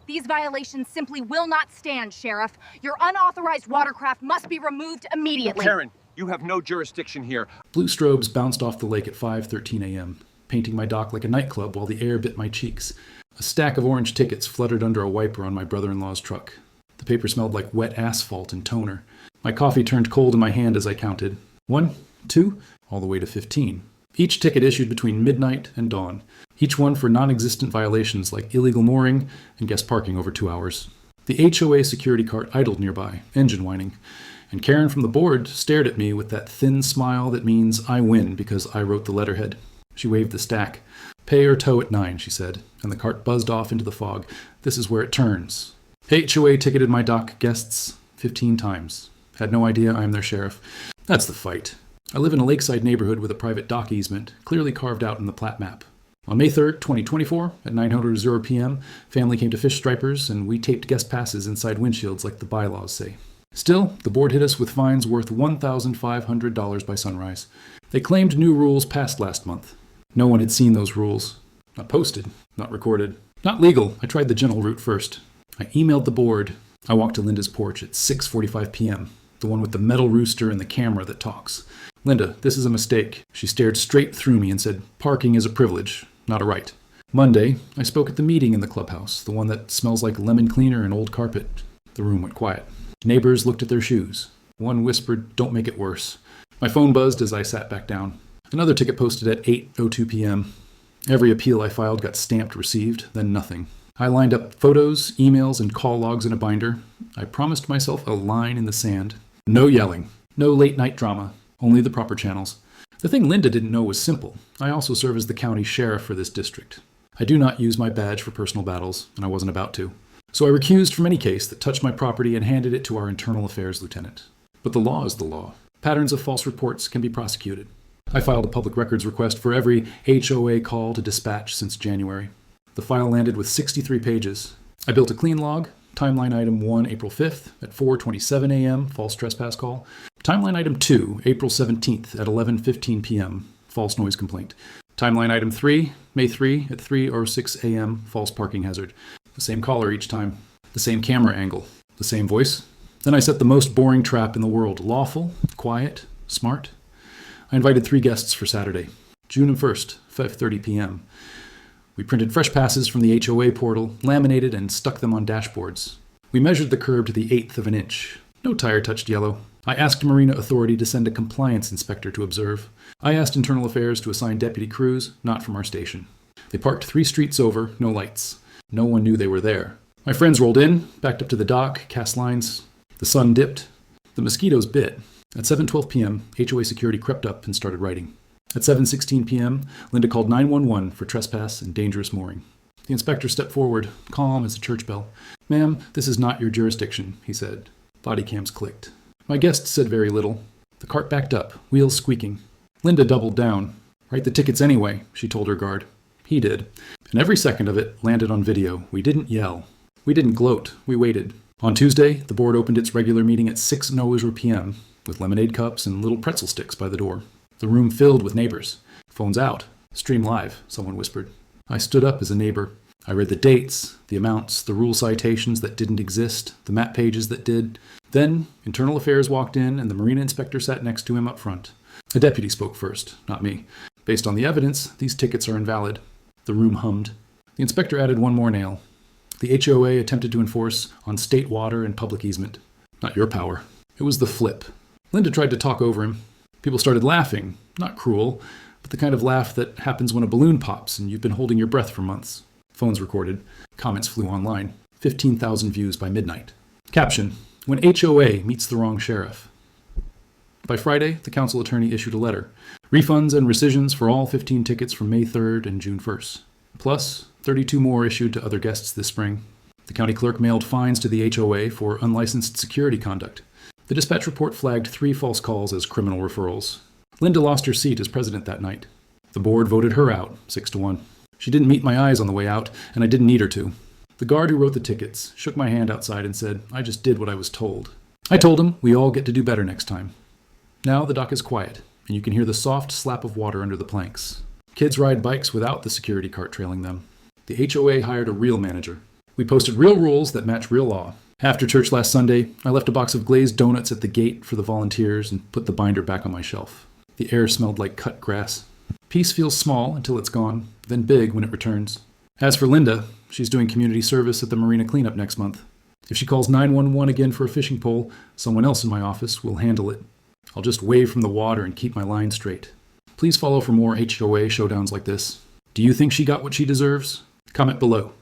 These violations simply will not stand, Sheriff. Your unauthorized watercraft must be removed immediately. Karen, you have no jurisdiction here. Blue strobes bounced off the lake at 5:13 a.m., painting my dock like a nightclub while the air bit my cheeks. A stack of orange tickets fluttered under a wiper on my brother-in-law's truck. The paper smelled like wet asphalt and toner. My coffee turned cold in my hand as I counted. 1, 2, all the way to 15. Each ticket issued between midnight and dawn. Each one for non-existent violations like illegal mooring and guest parking over 2 hours. The HOA security cart idled nearby, engine whining, and Karen from the board stared at me with that thin smile that means I win because I wrote the letterhead. She waved the stack. "Pay or tow at 9, she said, and the cart buzzed off into the fog. This is where it turns. HOA ticketed my dock guests 15 times. Had no idea I'm their sheriff. That's the fight. I live in a lakeside neighborhood with a private dock easement, clearly carved out in the plat map. On May 3rd, 2024, at 9:00 p.m., family came to Fish Stripers, and we taped guest passes inside windshields like the bylaws say. Still, the board hit us with fines worth $1,500 by sunrise. They claimed new rules passed last month. No one had seen those rules. Not posted, not recorded, not legal. I tried the gentle route first. I emailed the board. I walked to Linda's porch at 6:45 p.m., the one with the metal rooster and the camera that talks. "Linda, this is a mistake." She stared straight through me and said, "Parking is a privilege, not a right." Monday, I spoke at the meeting in the clubhouse, the one that smells like lemon cleaner and old carpet. The room went quiet. Neighbors looked at their shoes. One whispered, "Don't make it worse." My phone buzzed as I sat back down. Another ticket posted at 8:02 p.m. Every appeal I filed got stamped received, then nothing. I lined up photos, emails, and call logs in a binder. I promised myself a line in the sand. No yelling. No late-night drama. Only the proper channels. The thing Linda didn't know was simple. I also serve as the county sheriff for this district. I do not use my badge for personal battles, and I wasn't about to. So I recused from any case that touched my property and handed it to our internal affairs lieutenant. But the law is the law. Patterns of false reports can be prosecuted. I filed a public records request for every HOA call to dispatch since January. The file landed with 63 pages. I built a clean log. Timeline item 1, April 5th at 4:27 a.m., false trespass call. Timeline item 2, April 17th at 11:15 p.m., false noise complaint. Timeline item 3, May 3 at 3:06 a.m., false parking hazard. The same caller each time. The same camera angle. The same voice. Then I set the most boring trap in the world. Lawful, quiet, smart. I invited 3 guests for Saturday, June 1st, 5:30 p.m. We printed fresh passes from the HOA portal, laminated, and stuck them on dashboards. We measured the curb to the 1/8 of an inch. No tire touched yellow. I asked Marina Authority to send a compliance inspector to observe. I asked Internal Affairs to assign deputy crews, not from our station. They parked 3 streets over, no lights. No one knew they were there. My friends rolled in, backed up to the dock, cast lines. The sun dipped. The mosquitoes bit. At 7:12 p.m., HOA security crept up and started writing. At 7:16 p.m., Linda called 911 for trespass and dangerous mooring. The inspector stepped forward, calm as a church bell. "Ma'am, this is not your jurisdiction," he said. Body cams clicked. My guest said very little. The cart backed up, wheels squeaking. Linda doubled down. "Write the tickets anyway," she told her guard. He did. And every second of it landed on video. We didn't yell. We didn't gloat. We waited. On Tuesday, the board opened its regular meeting at 6:00 p.m., with lemonade cups and little pretzel sticks by the door. The room filled with neighbors. "Phones out. Stream live," someone whispered. I stood up as a neighbor. I read the dates, the amounts, the rule citations that didn't exist, the map pages that did. Then, Internal Affairs walked in and the marina inspector sat next to him up front. A deputy spoke first, not me. "Based on the evidence, these tickets are invalid." The room hummed. The inspector added one more nail. The HOA attempted to enforce on state water and public easement. Not your power. It was the flip. Linda tried to talk over him. People started laughing. Not cruel, but the kind of laugh that happens when a balloon pops and you've been holding your breath for months. Phones recorded. Comments flew online. 15,000 views by midnight. Caption: "When HOA meets the wrong sheriff." By Friday, the council attorney issued a letter. Refunds and rescissions for all 15 tickets from May 3rd and June 1st. Plus, 32 more issued to other guests this spring. The county clerk mailed fines to the HOA for unlicensed security conduct. The dispatch report flagged 3 false calls as criminal referrals. Linda lost her seat as president that night. The board voted her out, 6-1. She didn't meet my eyes on the way out, and I didn't need her to. The guard who wrote the tickets shook my hand outside and said, "I just did what I was told." I told him we all get to do better next time. Now the dock is quiet, and you can hear the soft slap of water under the planks. Kids ride bikes without the security cart trailing them. The HOA hired a real manager. We posted real rules that match real law. After church last Sunday, I left a box of glazed donuts at the gate for the volunteers and put the binder back on my shelf. The air smelled like cut grass. Peace feels small until it's gone, then big when it returns. As for Linda, she's doing community service at the marina cleanup next month. If she calls 911 again for a fishing pole, someone else in my office will handle it. I'll just wave from the water and keep my line straight. Please follow for more HOA showdowns like this. Do you think she got what she deserves? Comment below.